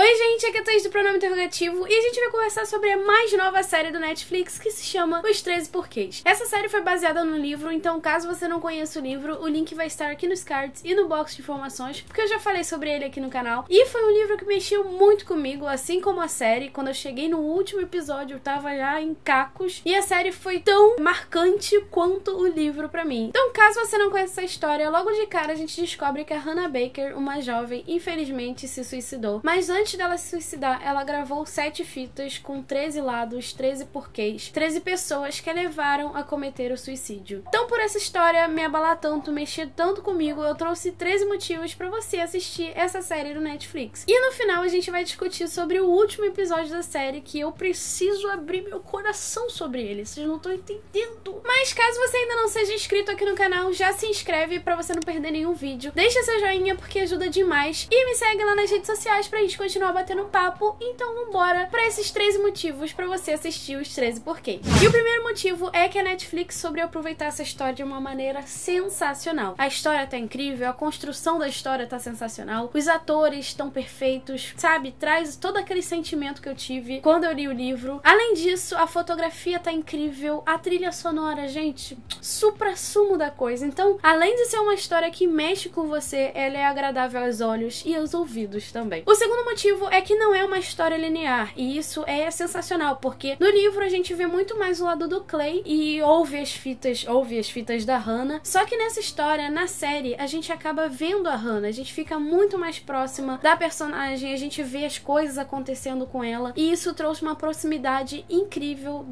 Oi gente, aqui é a Thaís do Pronome Interrogativo e a gente vai conversar sobre a mais nova série do Netflix que se chama Os 13 Porquês. Essa série foi baseada no livro, então caso você não conheça o livro, o link vai estar aqui nos cards e no box de informações, porque eu já falei sobre ele aqui no canal. E foi um livro que mexeu muito comigo, assim como a série. Quando eu cheguei no último episódio eu tava já em cacos e a série foi tão marcante quanto o livro pra mim. Então caso você não conheça essa história, logo de cara a gente descobre que a Hannah Baker, uma jovem, infelizmente se suicidou. Mas antes dela se suicidar, ela gravou 7 fitas com 13 lados, 13 porquês, 13 pessoas que a levaram a cometer o suicídio. Então por essa história me abalar tanto, mexer tanto comigo, eu trouxe 13 motivos pra você assistir essa série do Netflix. E no final a gente vai discutir sobre o último episódio da série, que eu preciso abrir meu coração sobre ele, vocês não estão entendendo. Mas caso você ainda não seja inscrito aqui no canal, já se inscreve pra você não perder nenhum vídeo. Deixa seu joinha porque ajuda demais. E me segue lá nas redes sociais pra gente continuar batendo papo. Então vambora pra esses 13 motivos pra você assistir os 13 porquês. E o primeiro motivo é que a Netflix soube aproveitar essa história de uma maneira sensacional. A história tá incrível, a construção da história tá sensacional, os atores estão perfeitos, sabe? Traz todo aquele sentimento que eu tive quando eu li o livro. Além disso, a fotografia tá incrível, a trilha sonora, gente, supra-sumo da coisa. Então, além de ser uma história que mexe com você, ela é agradável aos olhos e aos ouvidos também. O segundo motivo é que não é uma história linear, e isso é sensacional, porque no livro a gente vê muito mais o lado do Clay e ouve as fitas da Hannah, só que nessa história, na série, a gente acaba vendo a Hannah, a gente fica muito mais próxima da personagem, a gente vê as coisas acontecendo com ela, e isso trouxe uma proximidade incrível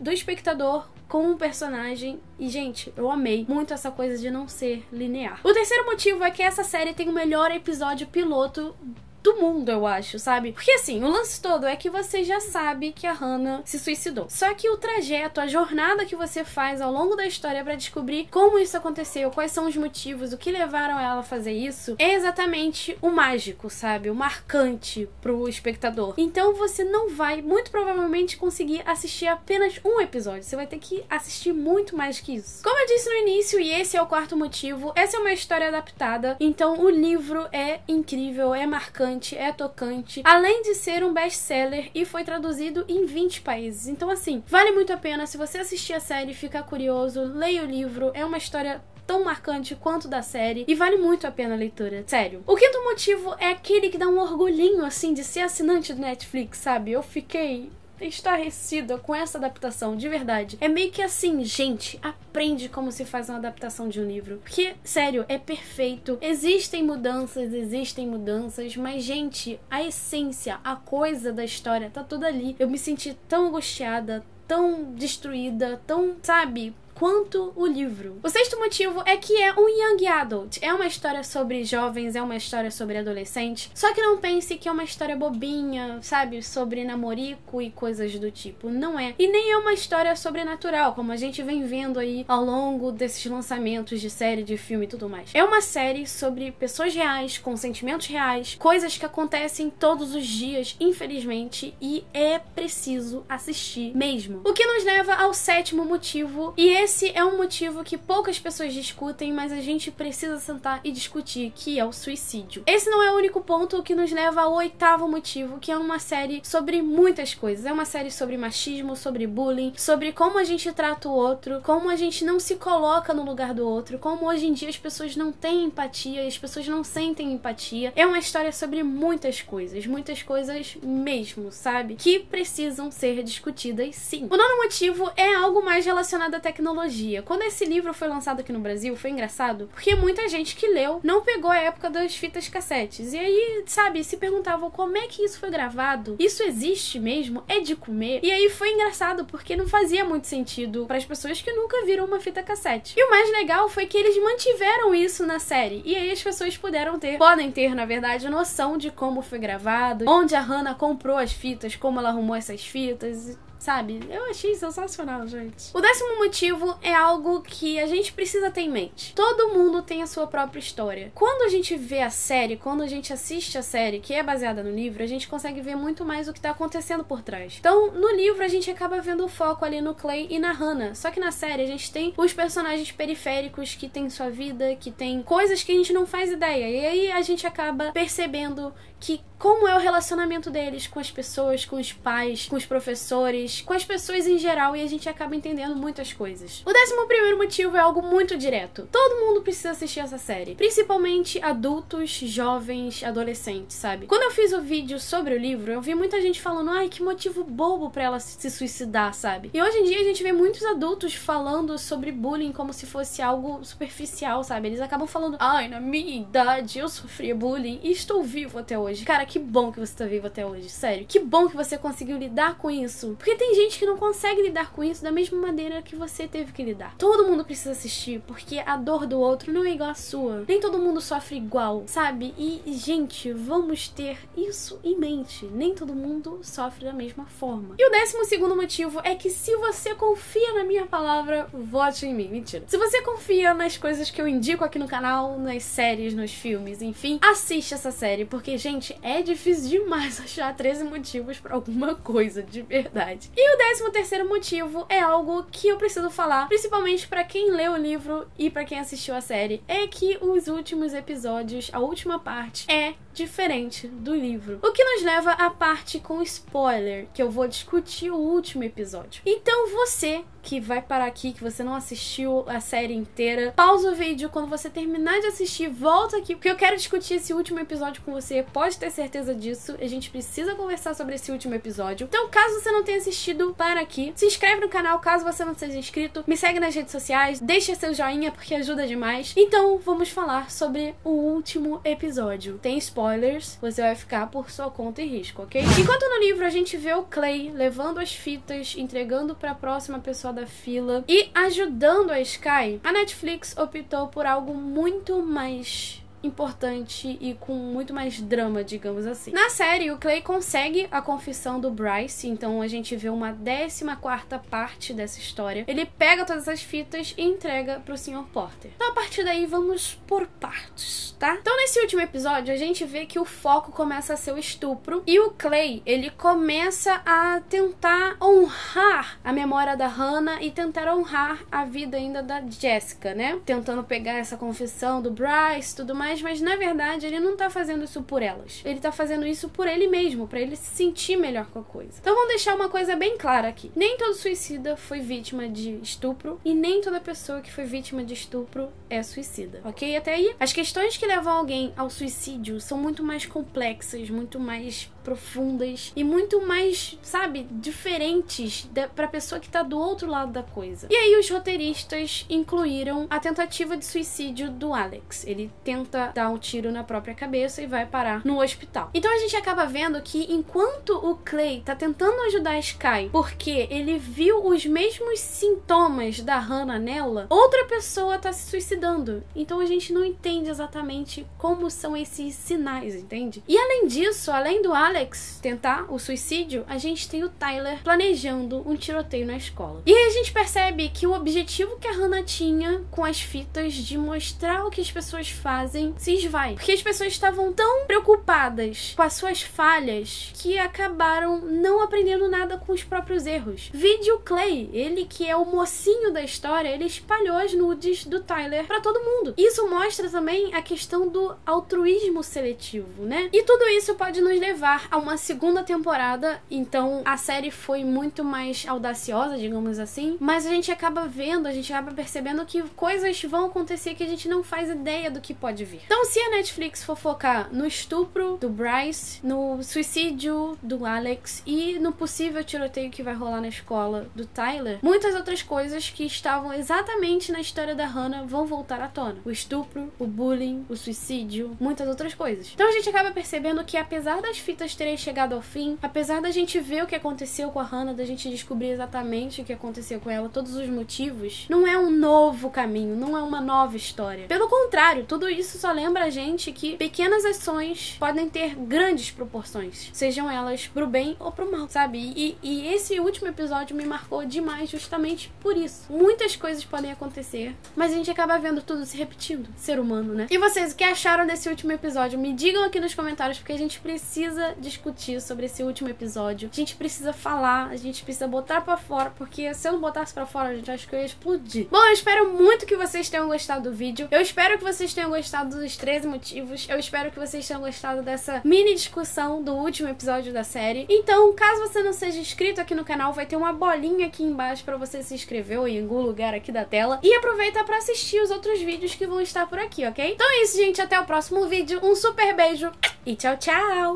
do espectador com o personagem. E, gente, eu amei muito essa coisa de não ser linear. O terceiro motivo é que essa série tem o melhor episódio piloto do mundo, eu acho, sabe? Porque assim, o lance todo é que você já sabe que a Hannah se suicidou. Só que o trajeto, a jornada que você faz ao longo da história pra descobrir como isso aconteceu, quais são os motivos, o que levaram ela a fazer isso, é exatamente o mágico, sabe? O marcante pro espectador. Então você não vai, muito provavelmente, conseguir assistir apenas um episódio. Você vai ter que assistir muito mais que isso. Como eu disse no início, e esse é o quarto motivo, essa é uma história adaptada, então o livro é incrível, é marcante, é tocante, além de ser um best-seller e foi traduzido em 20 países. Então assim, vale muito a pena. Se você assistir a série, ficar curioso, leia o livro, é uma história tão marcante quanto da série e vale muito a pena a leitura, sério. O quinto motivo é aquele que dá um orgulhinho assim de ser assinante do Netflix, sabe? Eu fiquei estarrecida com essa adaptação, de verdade. É meio que assim, gente, aprende como se faz uma adaptação de um livro. Porque, sério, é perfeito. Existem mudanças, mas, gente, a essência, a coisa da história tá toda ali. Eu me senti tão angustiada, tão destruída, tão, sabe, quanto o livro. O sexto motivo é que é um young adult. É uma história sobre jovens, é uma história sobre adolescente. Só que não pense que é uma história bobinha, sabe? Sobre namorico e coisas do tipo. Não é. E nem é uma história sobrenatural, como a gente vem vendo aí ao longo desses lançamentos de série, de filme e tudo mais. É uma série sobre pessoas reais, com sentimentos reais, coisas que acontecem todos os dias, infelizmente, e é preciso assistir mesmo. O que nos leva ao sétimo motivo, e esse é um motivo que poucas pessoas discutem, mas a gente precisa sentar e discutir, que é o suicídio. Esse não é o único ponto que nos leva ao oitavo motivo, que é uma série sobre muitas coisas. É uma série sobre machismo, sobre bullying, sobre como a gente trata o outro, como a gente não se coloca no lugar do outro, como hoje em dia as pessoas não têm empatia, as pessoas não sentem empatia. É uma história sobre muitas coisas mesmo, sabe? Que precisam ser discutidas, sim. O nono motivo é algo mais relacionado à tecnologia. Quando esse livro foi lançado aqui no Brasil, foi engraçado, porque muita gente que leu não pegou a época das fitas cassetes. E aí, sabe, se perguntavam como é que isso foi gravado? Isso existe mesmo? É de comer? E aí foi engraçado, porque não fazia muito sentido para as pessoas que nunca viram uma fita cassete. E o mais legal foi que eles mantiveram isso na série. E aí as pessoas podem ter, na verdade, noção de como foi gravado, onde a Hannah comprou as fitas, como ela arrumou essas fitas, sabe? Eu achei sensacional, gente. O décimo motivo é algo que a gente precisa ter em mente. Todo mundo tem a sua própria história. Quando a gente vê a série, quando a gente assiste a série, que é baseada no livro, a gente consegue ver muito mais o que tá acontecendo por trás. Então, no livro, a gente acaba vendo o foco ali no Clay e na Hannah. Só que na série, a gente tem os personagens periféricos que tem sua vida, que tem coisas que a gente não faz ideia. E aí, a gente acaba percebendo que como é o relacionamento deles com as pessoas, com os pais, com os professores, com as pessoas em geral, e a gente acaba entendendo muitas coisas. O 11º motivo é algo muito direto. Todo mundo precisa assistir essa série, principalmente adultos, jovens, adolescentes, sabe? Quando eu fiz o vídeo sobre o livro, eu vi muita gente falando, ai, que motivo bobo pra ela se suicidar, sabe? E hoje em dia a gente vê muitos adultos falando sobre bullying como se fosse algo superficial, sabe? Eles acabam falando, ai, na minha idade eu sofria bullying e estou vivo até hoje. Cara, que bom que você tá vivo até hoje, sério. Que bom que você conseguiu lidar com isso. Porque tem gente que não consegue lidar com isso da mesma maneira que você teve que lidar. Todo mundo precisa assistir, porque a dor do outro não é igual à sua. Nem todo mundo sofre igual, sabe? E, gente, vamos ter isso em mente. Nem todo mundo sofre da mesma forma. E o 12º motivo é que se você confia na minha palavra, vote em mim. Mentira. Se você confia nas coisas que eu indico aqui no canal, nas séries, nos filmes, enfim, assiste essa série, porque, gente, é difícil demais achar 13 motivos pra alguma coisa, de verdade. E o 13º motivo é algo que eu preciso falar, principalmente pra quem leu o livro e pra quem assistiu a série, é que os últimos episódios, a última parte, é diferente do livro. O que nos leva à parte com spoiler, que eu vou discutir o último episódio. Então você que vai parar aqui, que você não assistiu a série inteira, pausa o vídeo, quando você terminar de assistir, volta aqui, porque eu quero discutir esse último episódio com você, pode ter certeza disso, a gente precisa conversar sobre esse último episódio. Então, caso você não tenha assistido, para aqui, se inscreve no canal caso você não seja inscrito, me segue nas redes sociais, deixa seu joinha porque ajuda demais. Então, vamos falar sobre o último episódio. Tem spoilers, você vai ficar por sua conta e risco, ok? Enquanto no livro a gente vê o Clay levando as fitas, entregando para a próxima pessoa da fila e ajudando a Sky, a Netflix optou por algo muito mais importante e com muito mais drama, digamos assim. Na série, o Clay consegue a confissão do Bryce, então a gente vê uma 14ª parte dessa história. Ele pega todas as fitas e entrega pro Sr. Porter. Então, a partir daí, vamos por partes, tá? Então, nesse último episódio, a gente vê que o foco começa a ser o estupro e o Clay, ele começa a tentar honrar a memória da Hannah e tentar honrar a vida ainda da Jessica, né? Tentando pegar essa confissão do Bryce e tudo mais, mas na verdade ele não tá fazendo isso por elas. Ele tá fazendo isso por ele mesmo, pra ele se sentir melhor com a coisa. Então vamos deixar uma coisa bem clara aqui. Nem todo suicida foi vítima de estupro e nem toda pessoa que foi vítima de estupro é suicida, ok? Até aí, as questões que levam alguém ao suicídio são muito mais complexas, muito mais profundas e muito mais, sabe, diferentes pra pessoa que tá do outro lado da coisa. E aí os roteiristas incluíram a tentativa de suicídio do Alex. Ele tenta dar um tiro na própria cabeça e vai parar no hospital. Então a gente acaba vendo que enquanto o Clay tá tentando ajudar a Sky porque ele viu os mesmos sintomas da Hannah nela, outra pessoa tá se suicidando. Então a gente não entende exatamente como são esses sinais, entende? E além disso, além do Alex tentar o suicídio, a gente tem o Tyler planejando um tiroteio na escola. E aí a gente percebe que o objetivo que a Hannah tinha com as fitas de mostrar o que as pessoas fazem se esvai. Porque as pessoas estavam tão preocupadas com as suas falhas que acabaram não aprendendo nada com os próprios erros. Vide o Clay, ele que é o mocinho da história, ele espalhou as nudes do Tyler pra todo mundo. Isso mostra também a questão do altruísmo seletivo, né? E tudo isso pode nos levar a uma segunda temporada, então a série foi muito mais audaciosa, digamos assim, mas a gente acaba vendo, a gente acaba percebendo que coisas vão acontecer que a gente não faz ideia do que pode vir. Então, se a Netflix for focar no estupro do Bryce, no suicídio do Alex e no possível tiroteio que vai rolar na escola do Tyler, muitas outras coisas que estavam exatamente na história da Hannah vão voltar à tona. O estupro, o bullying, o suicídio, muitas outras coisas. Então a gente acaba percebendo que apesar das fitas terem chegado ao fim, apesar da gente ver o que aconteceu com a Hannah, da gente descobrir exatamente o que aconteceu com ela, todos os motivos, não é um novo caminho, não é uma nova história. Pelo contrário, tudo isso só lembra a gente que pequenas ações podem ter grandes proporções, sejam elas pro bem ou pro mal, sabe? E esse último episódio me marcou demais justamente por isso. Muitas coisas podem acontecer, mas a gente acaba vendo tudo se repetindo. Ser humano, né? E vocês, o que acharam desse último episódio? Me digam aqui nos comentários, porque a gente precisa discutir sobre esse último episódio. A gente precisa falar, a gente precisa botar pra fora, porque se eu não botasse pra fora, gente, acho que eu ia explodir. Bom, eu espero muito que vocês tenham gostado do vídeo. Eu espero que vocês tenham gostado dos 13 motivos. Eu espero que vocês tenham gostado dessa mini discussão do último episódio da série. Então, caso você não seja inscrito aqui no canal, vai ter uma bolinha aqui embaixo pra você se inscrever ou em algum lugar aqui da tela. E aproveita pra assistir os outros vídeos que vão estar por aqui, ok? Então é isso, gente. Até o próximo vídeo. Um super beijo e tchau, tchau!